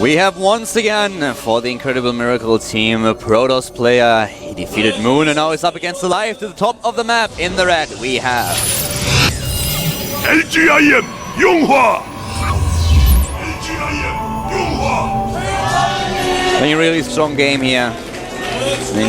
We have once again, for the Incredible Miracle team, a Protoss player. He defeated Moon and now is up against Alive to the top of the map. In the red, we have LGIM Yonghwa. a really strong game here.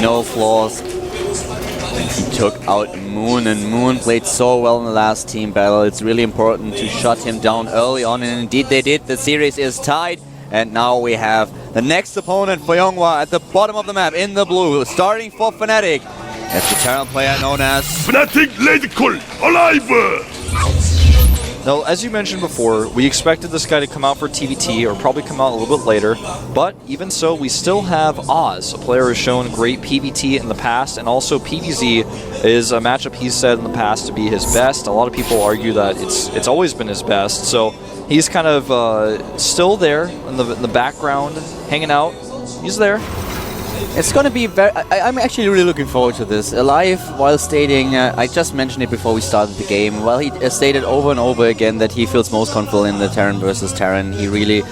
No flaws. He took out Moon, and Moon played so well in the last team battle. It's really important to shut him down early on, and indeed they did. The series is tied, and now we have the next opponent for Yonghwa at the bottom of the map in the blue, starting for Fnatic. It's the Terran player known as Fnatic Radical Alive. Now, as you mentioned before, we expected this guy to come out for TVT or probably come out a little bit later, but even so, we still have Oz, a player who's shown great PVT in the past, and also PVZ is a matchup he's said in the past to be his best. A lot of people argue that it's always been his best, so he's kind of still there in the background, hanging out. He's there. It's going to be very... I'm actually really looking forward to this. Alive, while stating... I just mentioned it before we started the game. Well, he stated over and over again that he feels most comfortable in the Terran versus Terran. He really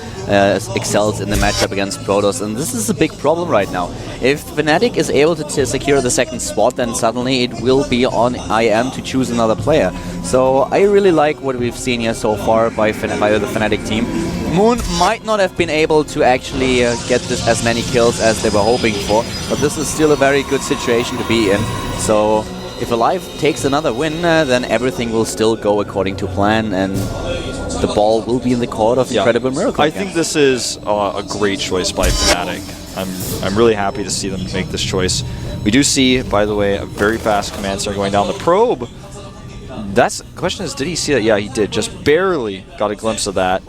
excels in the matchup against Protoss, and this is a big problem right now. If Fnatic is able to secure the second spot, then suddenly it will be on IM to choose another player. So I really like what we've seen here so far by the Fnatic team. Moon might not have been able to actually get this as many kills as they were hoping for, but this is still a very good situation to be in. So if Alive takes another win, then everything will still go according to plan, and the ball will be in the court of Incredible Miracle. I think this is a great choice by Fnatic. I'm really happy to see them make this choice. We do see, by the way, a very fast command center going down the probe. The question is, did he see that? Yeah, he did. Just barely got a glimpse of that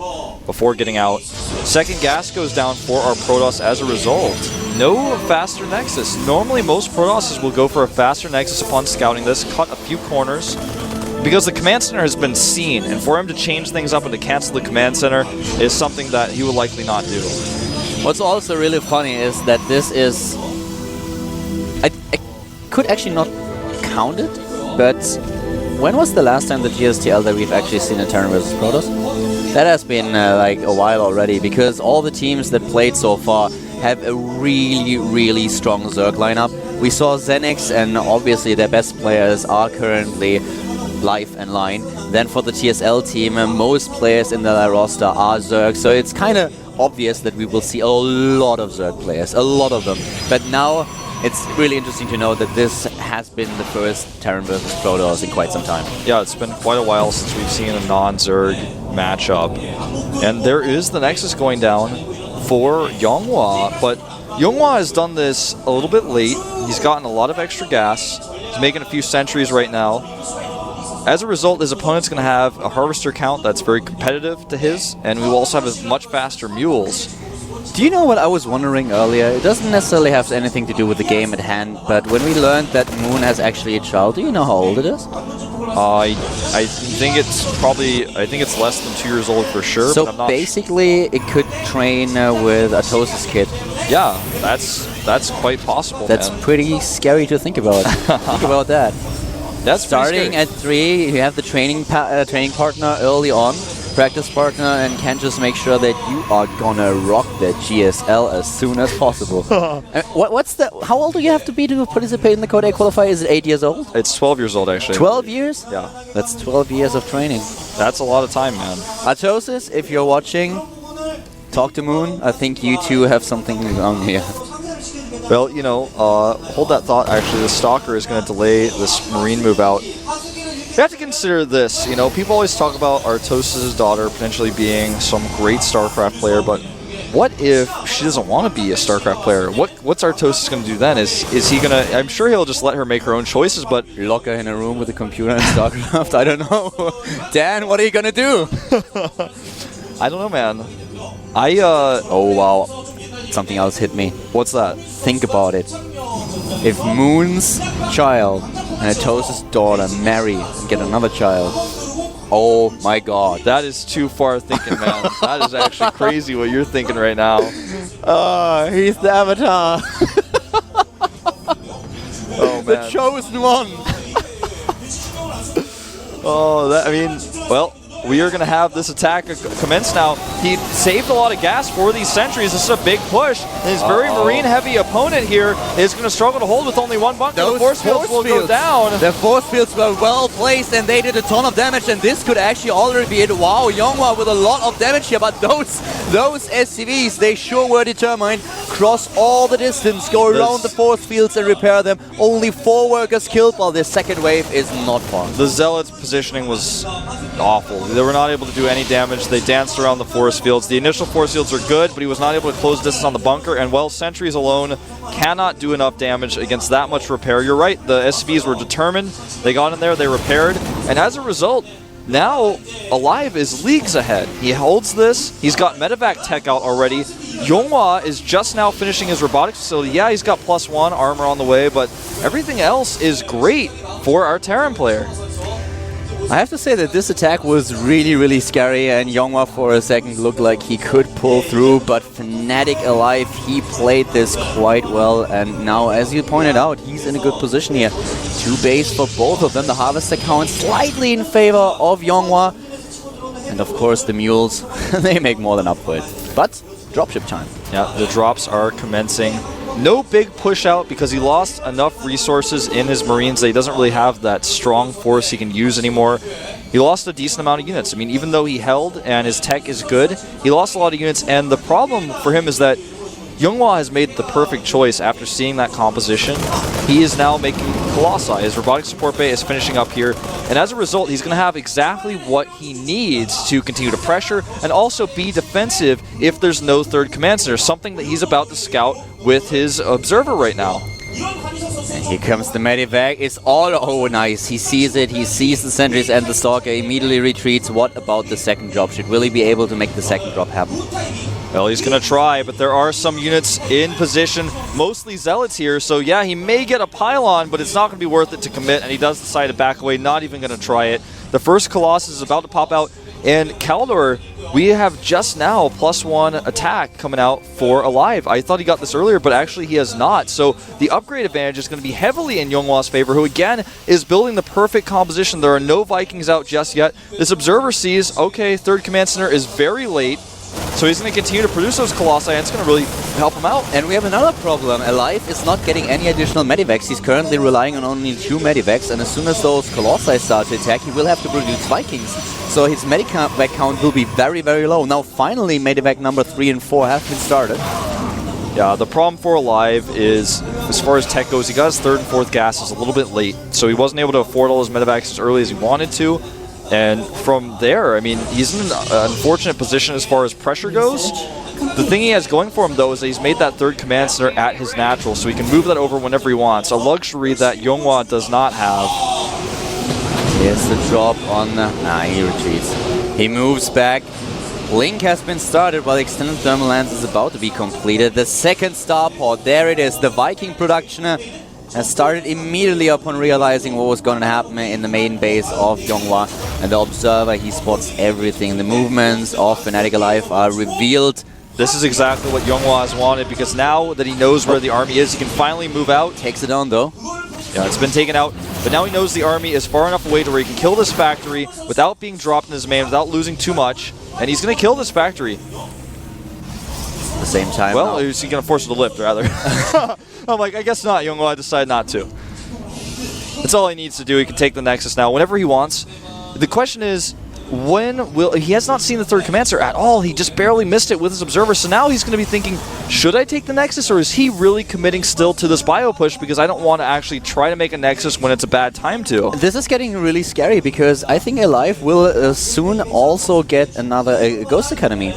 before getting out. Second gas goes down for our Protoss as a result. No faster Nexus. Normally, most Protosses will go for a faster Nexus upon scouting this, cut a few corners, because the command center has been seen, and for him to change things up and to cancel the command center is something that he will likely not do. What's also really funny is that this is... I could actually not count it, but when was the last time the GSTL that we've actually seen a Terran versus Protoss? That has been like a while already, because all the teams that played so far have a really strong Zerg lineup. We saw Zenix, and obviously their best players are currently Life and Line. Then for the TSL team, most players in the roster are Zerg, so it's kind of obvious that we will see a lot of Zerg players, a lot of them. But now it's really interesting to know that this has been the first Terran versus Protoss in quite some time. Yeah, it's been quite a while since we've seen a non-Zerg matchup. And there is the Nexus going down for Yonghwa, but Yonghwa has done this a little bit late. He's gotten a lot of extra gas. He's making a few sentries right now. As a result, his opponent's going to have a Harvester count that's very competitive to his, and we will also have much faster mules. Do you know what I was wondering earlier? It doesn't necessarily have anything to do with the game at hand, but when we learned that Moon has actually a child, do you know how old it is? I think it's less than 2 years old for sure. So but I'm not basically, it could train with Atosis' kid. Yeah, that's quite possible. That's pretty scary to think about. Think about that. That's starting at 3. You have the training partner early on, practice partner, and can just make sure that you are gonna rock the GSL as soon as possible. How old do you have to be to participate in the Code A qualifier? Is it 8 years old? It's 12 years old, actually. 12 years? Yeah. That's 12 years of training. That's a lot of time, man. Atosis, if you're watching, talk to Moon. I think you two have something wrong here. Well, you know, hold that thought. Actually, the Stalker is going to delay this Marine move out. You have to consider this. You know, people always talk about Artos' daughter potentially being some great StarCraft player, but what if she doesn't want to be a StarCraft player? What's Artos going to do then? Is he going to... I'm sure he'll just let her make her own choices, but... Lock her in a room with a computer and StarCraft? I don't know. Dan, what are you going to do? I don't know, man. Oh, wow. Something else hit me. What's that? Think about it. If Moon's child and Atosis' daughter marry and get another child, oh my god. That is too far thinking, man. That is actually crazy what you're thinking right now. He's the Avatar. Oh, man. The chosen one. Oh, I mean, well, we are going to have this attack commence now. He saved a lot of gas for these sentries. This is a big push. And his very marine-heavy opponent here is going to struggle to hold with only one bunker. The force fields will go down. The force fields were well placed, and they did a ton of damage, and this could actually already be it. Wow, Yonghwa with a lot of damage here, but those SCVs, they sure were determined. Cross all the distance, go around the force fields and repair them. Only 4 workers killed, while the second wave is not far. The Zealots' positioning was awful. They were not able to do any damage. They danced around the force fields. The initial force fields are good, but he was not able to close distance on the bunker, and well, sentries alone cannot do enough damage against that much repair. You're right, the SCVs were determined. They got in there, they repaired, and as a result, now Alive is leagues ahead. He holds this. He's got medevac tech out already. Yonghwa is just now finishing his robotics facility. Yeah, he's got +1 armor on the way, but everything else is great for our Terran player. I have to say that this attack was really, really scary, and Yonghwa for a second looked like he could pull through, but Fnatic Alive, he played this quite well, and now, as you pointed out, he's in a good position here. 2 base for both of them. The Harvester count slightly in favor of Yonghwa, and of course the Mules, they make more than up for it. But dropship time. Yeah, the drops are commencing. No big push out because he lost enough resources in his Marines that he doesn't really have that strong force he can use anymore. He lost a decent amount of units. I mean, even though he held and his tech is good, he lost a lot of units, and the problem for him is that Yonghwa has made the perfect choice after seeing that composition. He is now making Colossi. His robotic support bay is finishing up here, and as a result, he's going to have exactly what he needs to continue to pressure and also be defensive if there's no third command center, something that he's about to scout with his observer right now. And here comes the medevac. It's all nice. He sees it, he sees the sentries, and the Stalker immediately retreats. What about the second drop? Should Will he be able to make the second drop happen? Well, he's going to try, but there are some units in position, mostly Zealots here, so yeah, he may get a pylon, but it's not going to be worth it to commit, and he does decide to back away, not even going to try it. The first Colossus is about to pop out, and Kaldor, we have just now +1 attack coming out for Alive. I thought he got this earlier, but actually he has not, so the upgrade advantage is going to be heavily in Yonghwa's favor, who again is building the perfect composition. There are no Vikings out just yet. This observer sees, okay, third command center is very late, so he's going to continue to produce those Colossi, and it's going to really help him out. And we have another problem. Alive is not getting any additional medivacs. He's currently relying on only 2 medivacs, and as soon as those Colossi start to attack, he will have to produce Vikings. So his medivac count will be very, very low. Now finally, medivac number 3 and 4 have been started. Yeah, the problem for Alive is, as far as tech goes, he got his 3rd and 4th gases a little bit late, so he wasn't able to afford all his medevacs as early as he wanted to. And from there, I mean, he's in an unfortunate position as far as pressure goes. The thing he has going for him, though, is that he's made that 3rd command center at his natural, so he can move that over whenever he wants. A luxury that Yonghwa does not have. Here's the drop on the... he retreats. He moves back. Blink has been started while extended thermal lance is about to be completed. The second starport, there it is. The Viking production has started immediately upon realizing what was going to happen in the main base of Yonghwa. And the observer, he spots everything. The movements of Fnatic Alive are revealed. This is exactly what Yonghwa has wanted, because now that he knows where the army is, he can finally move out. Takes it down, though. Yeah, it's been taken out, but now he knows the army is far enough away to where he can kill this factory without being dropped in his main, without losing too much. And he's going to kill this factory. At the same time, well, is he going to force it to lift, rather? I'm like, I guess not. Yonghwa decided not to. That's all he needs to do. He can take the Nexus now whenever he wants. The question is, when will... He has not seen the 3rd command center at all. He just barely missed it with his observer. So now he's going to be thinking, should I take the Nexus, or is he really committing still to this bio push, because I don't want to actually try to make a Nexus when it's a bad time to? This is getting really scary, because I think Alive will soon also get another Ghost Academy.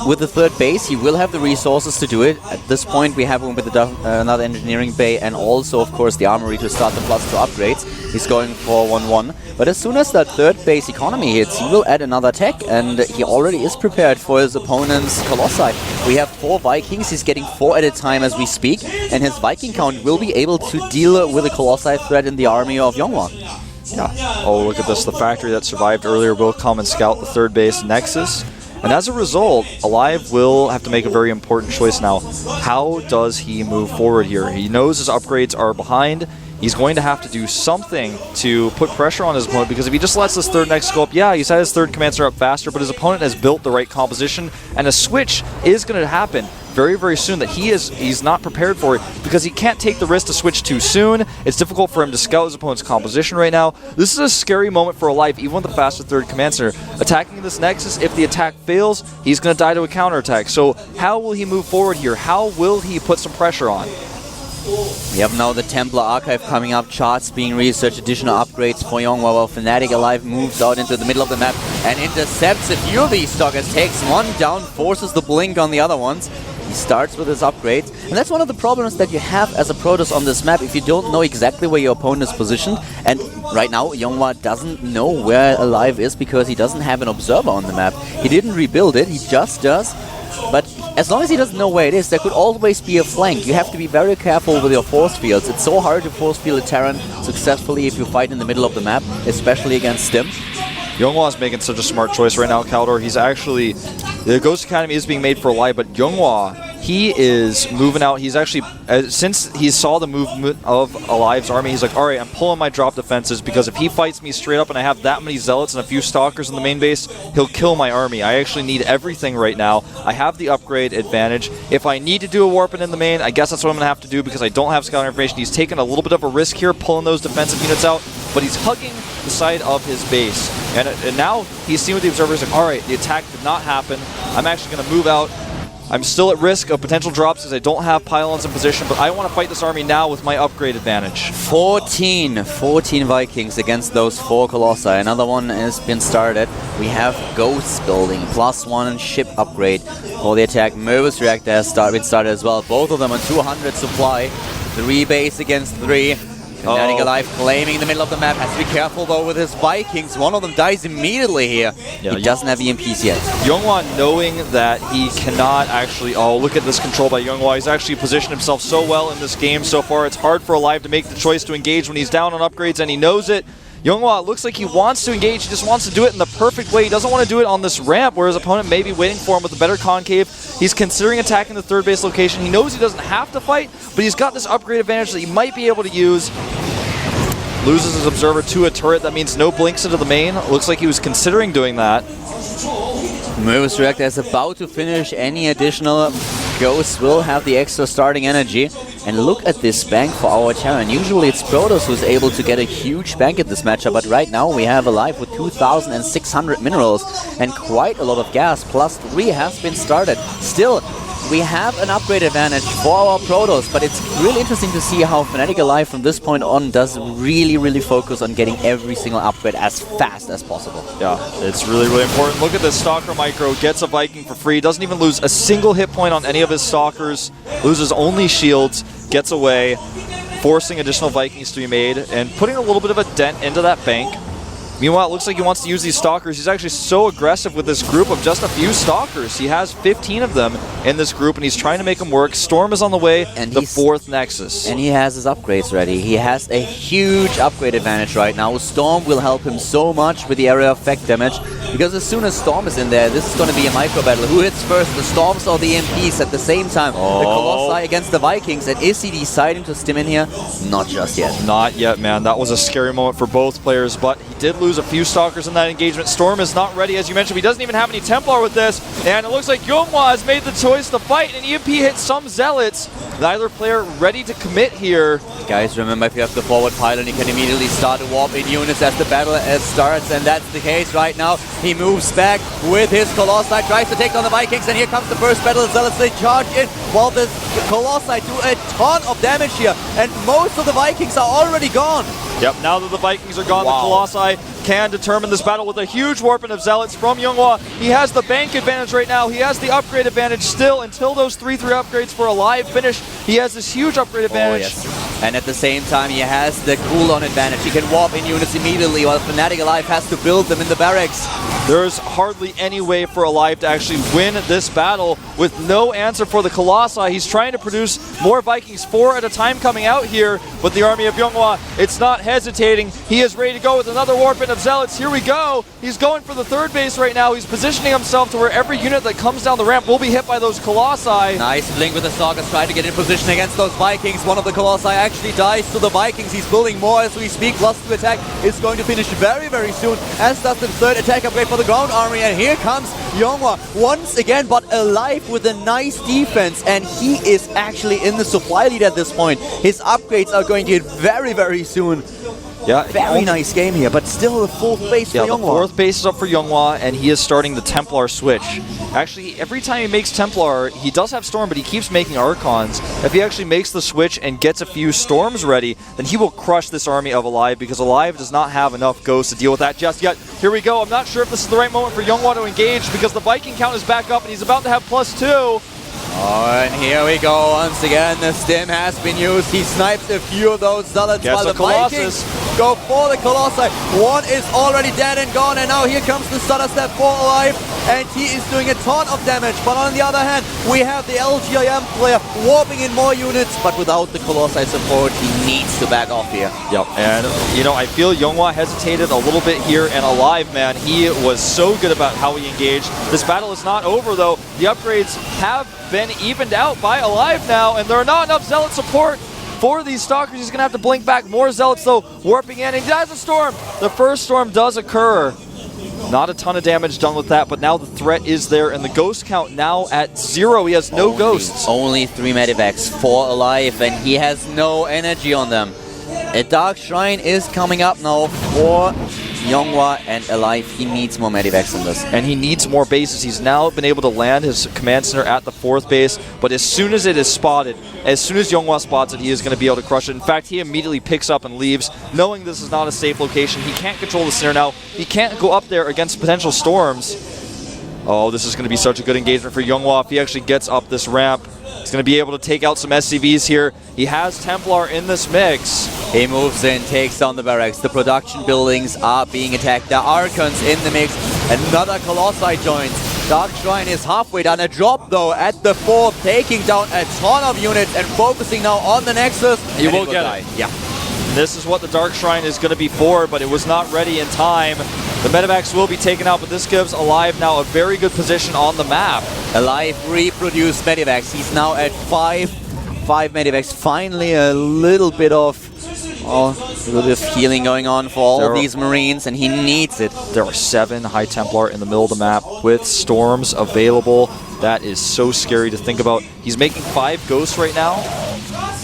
With the 3rd base, he will have the resources to do it. At this point, we have him with another engineering bay, and also, of course, the armory to start the +2 upgrades. He's going for 1-1. But as soon as that 3rd base economy hits, he will add another tech, and he already is prepared for his opponent's Colossi. We have 4 Vikings. He's getting 4 at a time as we speak, and his Viking count will be able to deal with a Colossi threat in the army of Yonghwa. Yeah. Oh, look at this. The factory that survived earlier will come and scout the 3rd base Nexus. And as a result, Alive will have to make a very important choice now. How does he move forward here? He knows his upgrades are behind. he's going to have to do something to put pressure on his opponent, because if he just lets this third Nexus go up, yeah, he's had his third Commander up faster, but his opponent has built the right composition, and a switch is going to happen very, very soon that he's not prepared for it, because he can't take the risk to switch too soon. It's difficult for him to scout his opponent's composition right now. This is a scary moment for Alive, even with the faster third Command Center. Attacking this Nexus, if the attack fails, he's going to die to a counterattack. So how will he move forward here? How will he put some pressure on? We have now the Templar Archive coming up, charts being researched, additional upgrades for Yonghwa, while Fnatic Alive moves out into the middle of the map and intercepts a few of these stalkers, takes one down, forces the blink on the other ones. He starts with his upgrades, and that's one of the problems that you have as a Protoss on this map, if you don't know exactly where your opponent is positioned. And right now, Yonghwa doesn't know where Alive is because he doesn't have an observer on the map. He didn't rebuild it, he just does. But as long as he doesn't know where it is, there could always be a flank. You have to be very careful with your force fields. It's so hard to force field a Terran successfully if you fight in the middle of the map, especially against Stim. Yonghwa is making such a smart choice right now, Kaldor. He's actually... The Ghost Academy is being made for Alive, but Yonghwa, he is moving out. He's actually... since he saw the movement of Alive's army, he's like, alright, I'm pulling my drop defenses, because if he fights me straight up and I have that many Zealots and a few Stalkers in the main base, he'll kill my army. I actually need everything right now. I have the upgrade advantage. If I need to do a Warping in the main, I guess that's what I'm going to have to do, because I don't have scouting information. He's taking a little bit of a risk here, pulling those defensive units out, but he's hugging the side of his base. And now he's seen with the observers, like, alright, the attack did not happen. I'm actually going to move out. I'm still at risk of potential drops because I don't have pylons in position, but I want to fight this army now with my upgrade advantage. 14 Vikings against those 4 Colossi. Another one has been started. We have Ghosts building, +1 ship upgrade for the attack. Murvus Reactor has been started as well. Both of them on 200 supply. 3 base against 3. Fnatic Alive claiming the middle of the map. Has to be careful though with his Vikings. One of them dies immediately here. Yeah, he doesn't have EMPs yet. Yonghwa, knowing that he cannot actually... Oh, look at this control by Yonghwa. He's actually positioned himself so well in this game so far. It's hard for Alive to make the choice to engage when he's down on upgrades, and he knows it. Yonghwa, it looks like he wants to engage. He just wants to do it in the perfect way. He doesn't want to do it on this ramp where his opponent may be waiting for him with a better concave. He's considering attacking the third base location. He knows he doesn't have to fight, but he's got this upgrade advantage that he might be able to use. Loses his observer to a turret. That means no blinks into the main. Looks like he was considering doing that. Murvus Reactor is about to finish. Any additional Ghosts will have the extra starting energy. And look at this bank for our Terran. Usually it's Protoss who's able to get a huge bank at this matchup, but right now we have Alive with 2,600 minerals and quite a lot of gas. +3 has been started. Still, we have an upgrade advantage for our Protoss, but it's really interesting to see how Fnatic Alive from this point on does really focus on getting every single upgrade as fast as possible. Yeah, it's really important. Look at this Stalker Micro, gets a Viking for free, doesn't even lose a single hit point on any of his Stalkers, loses only shields, gets away, forcing additional Vikings to be made, and putting a little bit of a dent into that bank. Meanwhile, it looks like he wants to use these Stalkers. He's actually so aggressive with this group of just a few Stalkers. He has 15 of them in this group, and he's trying to make them work. Storm is on the way, and the 4th Nexus. And he has his upgrades ready. He has a huge upgrade advantage right now. Storm will help him so much with the area effect damage, because as soon as Storm is in there, this is going to be a micro battle. Who hits first, the Storms or the EMPs at the same time? The Colossi against the Vikings, and is he deciding to stim in here? Not just yet. Not yet, man. That was a scary moment for both players, but he did lose a few Stalkers in that engagement. Storm is not ready, as you mentioned. He doesn't even have any Templar with this, and it looks like Yonghwa has made the choice to fight, and EMP hits some Zealots. Neither player ready to commit here. Guys, remember, if you have the forward pylon, you can immediately start to warp in units as the battle starts, and that's the case right now. He moves back with his Colossi, tries to take on the Vikings, and here comes the first battle. The Zealots, they charge in, while the Colossi do a ton of damage here, and most of the Vikings are already gone. Yep, now that the Vikings are gone, the Colossi can determine this battle with a huge warping of Zealots from Yonghwa. He has the bank advantage right now. He has the upgrade advantage still until those 3-3 upgrades for Alive finish. He has this huge upgrade advantage. Yes. And at the same time, he has the cooldown advantage. He can warp in units immediately, while Fnatic Alive has to build them in the barracks. There's hardly any way for Alive to actually win this battle with no answer for the Colossi. He's trying to produce more Vikings, 4 at a time coming out here, but the army of Younghwa, it's not hesitating. He is ready to go with another Warpin of Zealots. Here we go. He's going for the third base right now. He's positioning himself to where every unit that comes down the ramp will be hit by those Colossi. Nice blink with the Stalkers trying to get in position against those Vikings. One of the Colossi actually dies to the Vikings. He's building more as we speak. +2 attack is going to finish very, very soon, as does the third attack upgrade for the ground army. And here comes Younghwa once again, but Alive with a nice defense. And he is actually in the supply lead at this point. His upgrades are going to hit very, very soon. Yeah, very nice game here, but still the fourth base for Younghwa. The fourth base is up for Younghwa, and he is starting the Templar switch. Actually, every time he makes Templar, he does have Storm, but he keeps making Archons. If he actually makes the switch and gets a few Storms ready, then he will crush this army of Alive, because Alive does not have enough Ghosts to deal with that just yet. Here we go. I'm not sure if this is the right moment for Younghwa to engage, because the Viking count is back up, and he's about to have +2. Oh, and here we go once again. The stim has been used. He snipes a few of those Zealots while the Vikings go for the Colossi. One is already dead and gone, and now here comes the Stutter Step for Alive, and he is doing a ton of damage. But on the other hand, we have the LGIM player warping in more units, but without the Colossi support, he needs to back off here. Yep, and you know, I feel Younghwa hesitated a little bit here, and Alive, man, he was so good about how he engaged. This battle is not over, though. The upgrades have been evened out by Alive now, and there are not enough Zealot support for these Stalkers. He's going to have to blink back more Zealots, though, warping in, and he has a Storm. The first Storm does occur. Not a ton of damage done with that, but now the threat is there, and the Ghost count now at 0. He has no Ghosts. Only 3 Medivacs for Alive, and he has no energy on them. A Dark Shrine is coming up now for Younghwa, and Alive. He needs more Medivacs in this. And he needs more bases. He's now been able to land his command center at the 4th base, but as soon as it is spotted, as soon as Younghwa spots it, he is going to be able to crush it. In fact, he immediately picks up and leaves, knowing this is not a safe location. He can't control the center now. He can't go up there against potential Storms. Oh, this is going to be such a good engagement for Younghwa if he actually gets up this ramp. He's going to be able to take out some SCVs here. He has Templar in this mix. He moves in, takes down the barracks. The production buildings are being attacked. There are Archons in the mix. Another Colossi joins. Dark Shrine is halfway done. A drop, though, at the 4th, taking down a ton of units and focusing now on the Nexus. He will get it. Yeah. This is what the Dark Shrine is going to be for, but it was not ready in time. The Medivacs will be taken out, but this gives Alive now a very good position on the map. Alive reproduced Medivacs. He's now at 5 Medivacs. Finally a little bit of healing going on for all of these Marines, and he needs it. There are 7 High Templar in the middle of the map with Storms available. That is so scary to think about. He's making 5 Ghosts right now,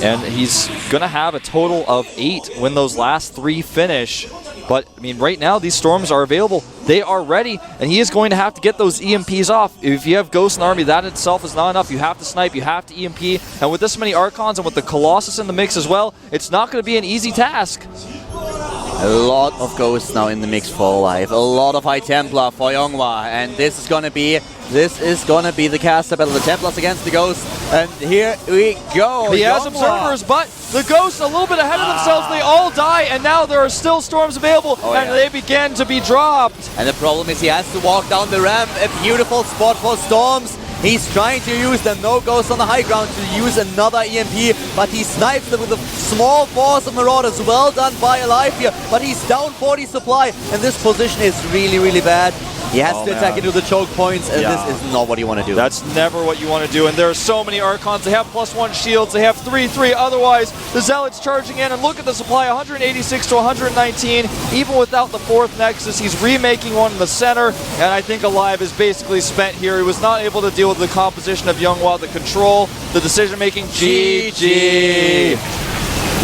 and he's going to have a total of 8 when those last 3 finish. But, I mean, right now, these Storms are available. They are ready, and he is going to have to get those EMPs off. If you have Ghosts in the army, that itself is not enough. You have to snipe, you have to EMP, and with this many Archons and with the Colossus in the mix as well, it's not going to be an easy task. A lot of Ghosts now in the mix for Alive. A lot of High Templar for Younghwa, and this is gonna be the caster battle. The Templars against the Ghosts, and here we go. He has Observers, but the Ghosts a little bit ahead of themselves. They all die, and now there are still Storms available, and they begin to be dropped. And the problem is he has to walk down the ramp. A beautiful spot for Storms. He's trying to use them. No Ghosts on the high ground to use another EMP, but he snipes them with a small force of Marauders. Well done by Alive here, but he's down 40 supply, and this position is really, really bad. He has to attack into the choke points, and this is not what you want to do. That's never what you want to do, and there are so many Archons. They have +1 shields. They have 3/3 otherwise. The Zealots charging in, and look at the supply, 186 to 119. Even without the 4th Nexus, he's remaking one in the center, and I think Alive is basically spent here. He was not able to deal with the composition of Younghwa, the control, the decision-making. GG!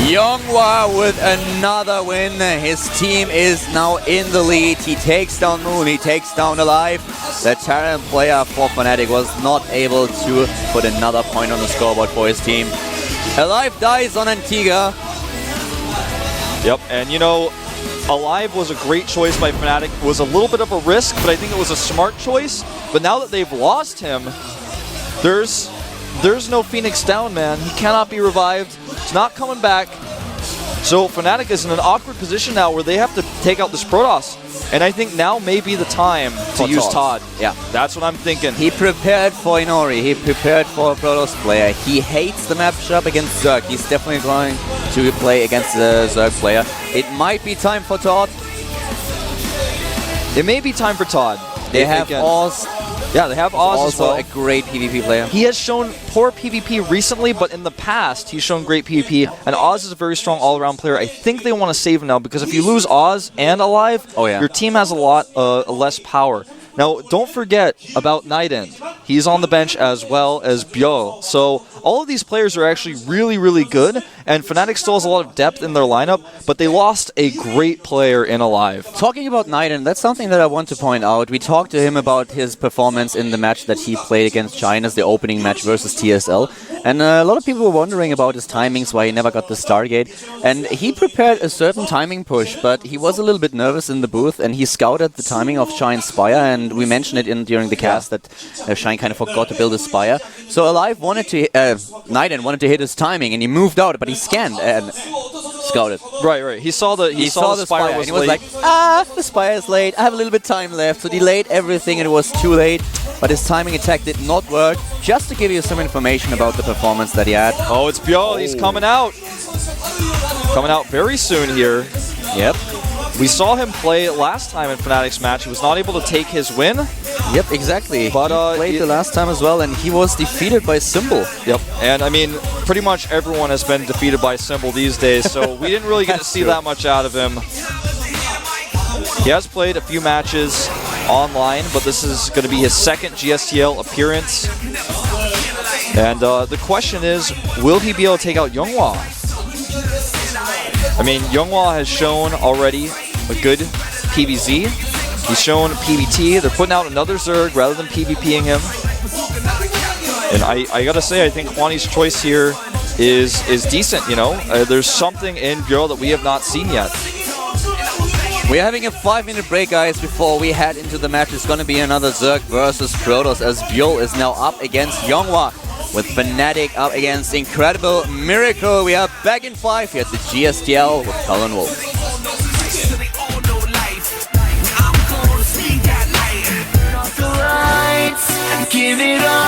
Younghwa with another win. His team is now in the lead. He takes down Moon, he takes down Alive. The Terran player for Fnatic was not able to put another point on the scoreboard for his team. Alive dies on Antigua. Yep, and you know, Alive was a great choice by Fnatic. It was a little bit of a risk, but I think it was a smart choice. But now that they've lost him, there's no Phoenix down, man. He cannot be revived. He's not coming back. So Fnatic is in an awkward position now where they have to take out this Protoss. And I think now may be the time to use Todd. Yeah. That's what I'm thinking. He prepared for Inori. He prepared for a Protoss player. He hates the matchup against Zerg. He's definitely going to play against the Zerg player. It might be time for Todd. It may be time for Todd. They have Oz. Yeah, they have Oz as well. Also a great PvP player. He has shown poor PvP recently, but in the past, he's shown great PvP. And Oz is a very strong all-around player. I think they want to save him now, because if you lose Oz and Alive, your team has a lot less power. Now, don't forget about Night End. He's on the bench as well as Byo. So all of these players are actually really, really good, and Fnatic still has a lot of depth in their lineup, but they lost a great player in Alive. Talking about Night End, that's something that I want to point out. We talked to him about his performance in the match that he played against China's, the opening match versus TSL, and a lot of people were wondering about his timings, why he never got the Stargate, and he prepared a certain timing push, but he was a little bit nervous in the booth, and he scouted the timing of Shine's Spire, and we mentioned it during the cast that Shine kind of forgot to build a Spire. So Alive wanted to, Night End wanted to hit his timing, and he moved out, but he scanned and scouted. Right. He saw the Spire was and he was like, the Spire is late. I have a little bit of time left. So delayed everything, and it was too late. But his timing attack did not work. Just to give you some information about the performance that he had. Oh, it's Byo. He's coming out. Coming out very soon here. Yep. We saw him play last time in Fnatic's match. He was not able to take his win. Yep, exactly. But he played the last time as well, and he was defeated by Symbol. Yep, and I mean, pretty much everyone has been defeated by Symbol these days, so we didn't really get to see that much out of him. He has played a few matches online, but this is going to be his second GSTL appearance. And the question is, will he be able to take out Younghwa? I mean, Younghwa has shown already a good PvZ. He's shown PvT. They're putting out another Zerg rather than PvPing him. And I gotta say, I think Hwani's choice here is decent, you know? There's something in Byo that we have not seen yet. We're having a 5-minute break, guys, before we head into the match. It's gonna be another Zerg versus Protoss, as Byo is now up against Younghwa, with Fnatic up against Incredible Miracle. We are back in 5 here at the GSTL with Colin Wolf. Give it all.